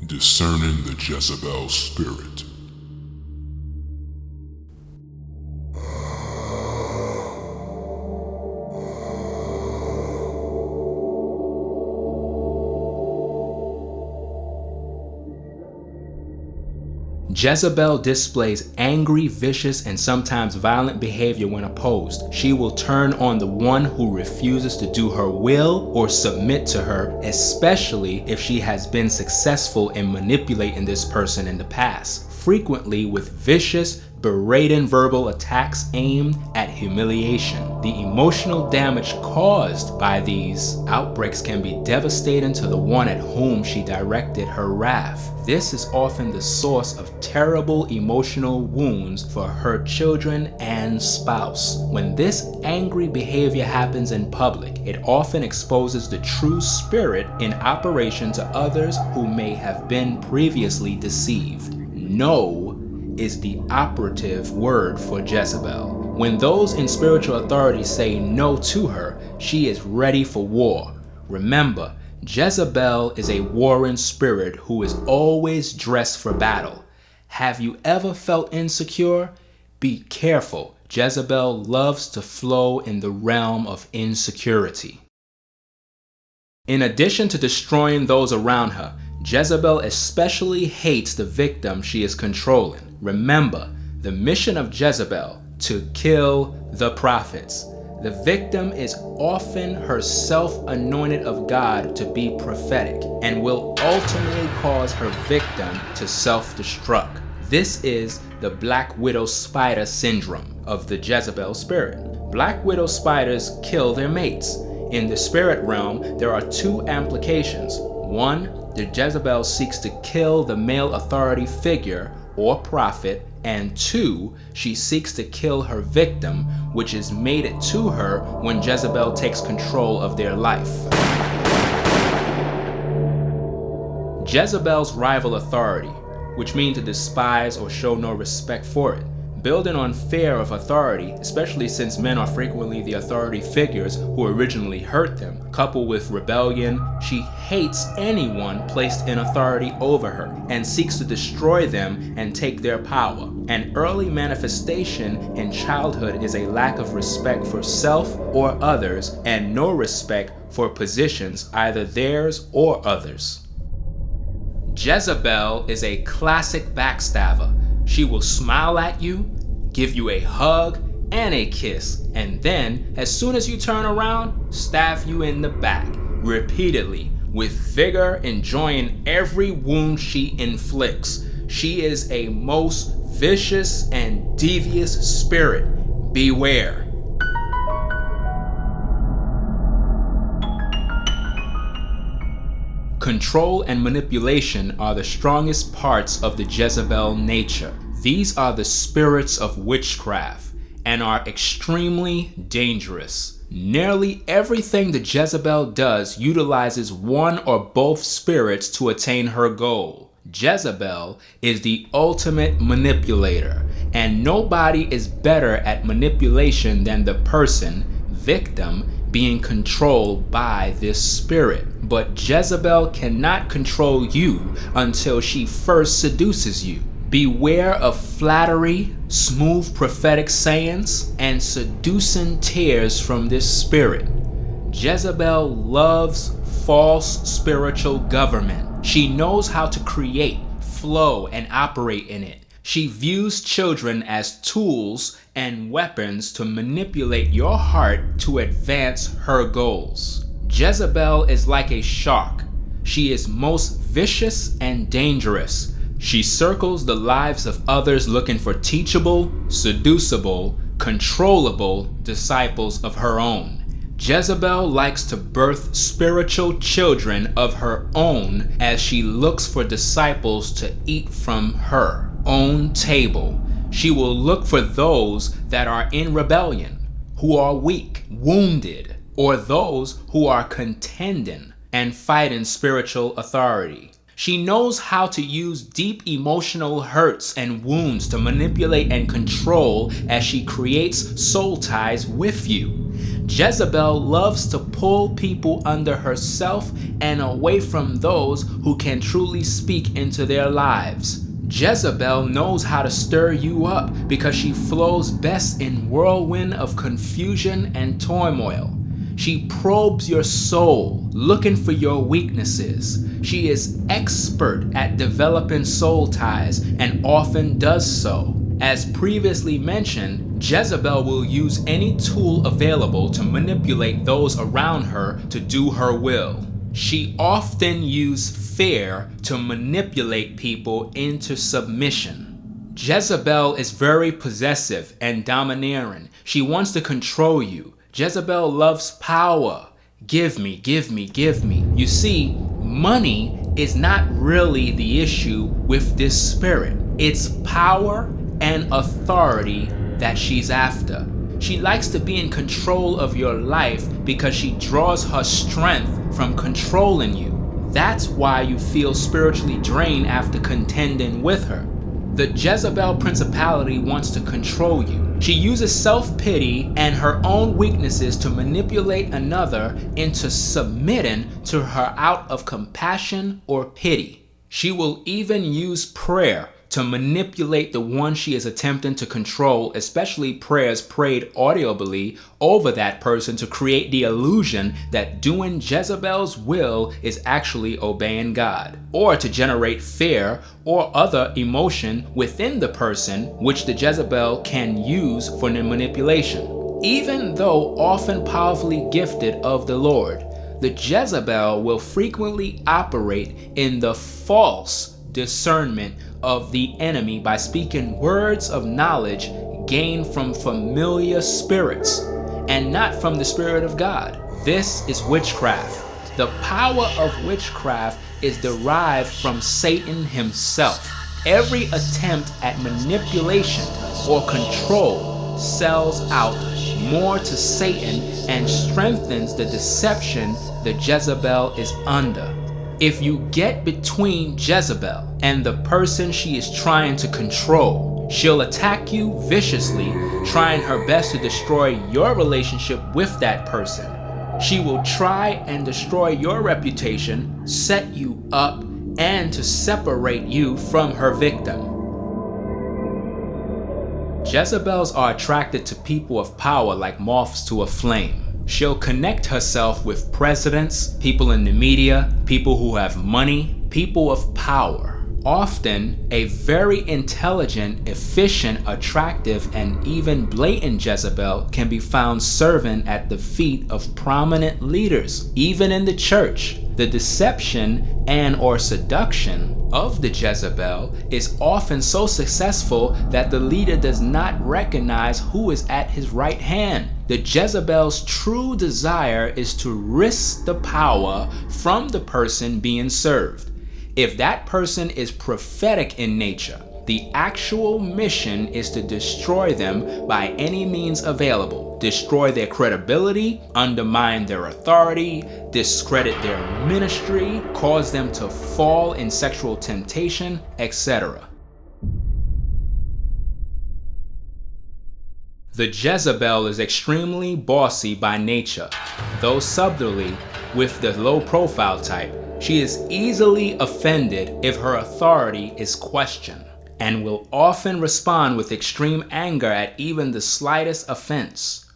Discerning the Jezebel Spirit. Jezebel displays angry, vicious, and sometimes violent behavior when opposed. She will turn on the one who refuses to do her will or submit to her, especially if she has been successful in manipulating this person in the past, frequently with vicious, berating verbal attacks aimed at humiliation. The emotional damage caused by these outbreaks can be devastating to the one at whom she directed her wrath. This is often the source of terrible emotional wounds for her children and spouse. When this angry behavior happens in public, it often exposes the true spirit in operation to others who may have been previously deceived. No is the operative word for Jezebel. When those in spiritual authority say no to her, she is ready for war. Remember, Jezebel is a warring spirit who is always dressed for battle. Have you ever felt insecure? Be careful. Jezebel loves to flow in the realm of insecurity. In addition to destroying those around her, Jezebel especially hates the victim she is controlling. Remember, the mission of Jezebel: to kill the prophets. The victim is often herself anointed of God to be prophetic and will ultimately cause her victim to self-destruct. This is the Black Widow Spider syndrome of the Jezebel spirit. Black Widow spiders kill their mates. In the spirit realm, there are two implications. One, the Jezebel seeks to kill the male authority figure or prophet, and two, she seeks to kill her victim, which is mated to her when Jezebel takes control of their life. Jezebel's rival authority, which means to despise or show no respect for it. Building on fear of authority, especially since men are frequently the authority figures who originally hurt them, coupled with rebellion, she hates anyone placed in authority over her and seeks to destroy them and take their power. An early manifestation in childhood is a lack of respect for self or others and no respect for positions, either theirs or others. Jezebel is a classic backstabber. She will smile at you, give you a hug and a kiss, and then, as soon as you turn around, stab you in the back, repeatedly, with vigor, enjoying every wound she inflicts. She is a most vicious and devious spirit. Beware. Control and manipulation are the strongest parts of the Jezebel nature. These are the spirits of witchcraft and are extremely dangerous. Nearly everything the Jezebel does utilizes one or both spirits to attain her goal. Jezebel is the ultimate manipulator, and nobody is better at manipulation than the person, victim, being controlled by this spirit. But Jezebel cannot control you until she first seduces you. Beware of flattery, smooth prophetic sayings, and seducing tears from this spirit. Jezebel loves false spiritual government. She knows how to create, flow, and operate in it. She views children as tools and weapons to manipulate your heart to advance her goals. Jezebel is like a shark. She is most vicious and dangerous. She circles the lives of others looking for teachable, seducible, controllable disciples of her own. Jezebel likes to birth spiritual children of her own as she looks for disciples to eat from her own table. She will look for those that are in rebellion, who are weak, wounded, or those who are contending and fighting spiritual authority. She knows how to use deep emotional hurts and wounds to manipulate and control as she creates soul ties with you. Jezebel loves to pull people under herself and away from those who can truly speak into their lives. Jezebel knows how to stir you up because she flows best in whirlwind of confusion and turmoil. She probes your soul, looking for your weaknesses. She is expert at developing soul ties and often does so. As previously mentioned, Jezebel will use any tool available to manipulate those around her to do her will. She often uses fear to manipulate people into submission. Jezebel is very possessive and domineering. She wants to control you. Jezebel loves power. Give me, give me, give me. You see, money is not really the issue with this spirit. It's power and authority that she's after. She likes to be in control of your life because she draws her strength from controlling you. That's why you feel spiritually drained after contending with her. The Jezebel principality wants to control you. She uses self-pity and her own weaknesses to manipulate another into submitting to her out of compassion or pity. She will even use prayer to manipulate the one she is attempting to control, especially prayers prayed audibly over that person to create the illusion that doing Jezebel's will is actually obeying God, or to generate fear or other emotion within the person, which the Jezebel can use for the manipulation. Even though often powerfully gifted of the Lord, the Jezebel will frequently operate in the false discernment of the enemy by speaking words of knowledge gained from familiar spirits and not from the Spirit of God. This is witchcraft. The power of witchcraft is derived from Satan himself. Every attempt at manipulation or control sells out more to Satan and strengthens the deception the Jezebel is under. If you get between Jezebel and the person she is trying to control, she'll attack you viciously, trying her best to destroy your relationship with that person. She will try and destroy your reputation, set you up, and to separate you from her victim. Jezebels are attracted to people of power like moths to a flame. She'll connect herself with presidents, people in the media, people who have money, people of power. Often, a very intelligent, efficient, attractive, and even blatant Jezebel can be found serving at the feet of prominent leaders, even in the church. The deception and or seduction of the Jezebel is often so successful that the leader does not recognize who is at his right hand. The Jezebel's true desire is to wrest the power from the person being served. If that person is prophetic in nature, the actual mission is to destroy them by any means available, destroy their credibility, undermine their authority, discredit their ministry, cause them to fall in sexual temptation, etc. The Jezebel is extremely bossy by nature, though subtly with the low profile type. She is easily offended if her authority is questioned, and will often respond with extreme anger at even the slightest offense.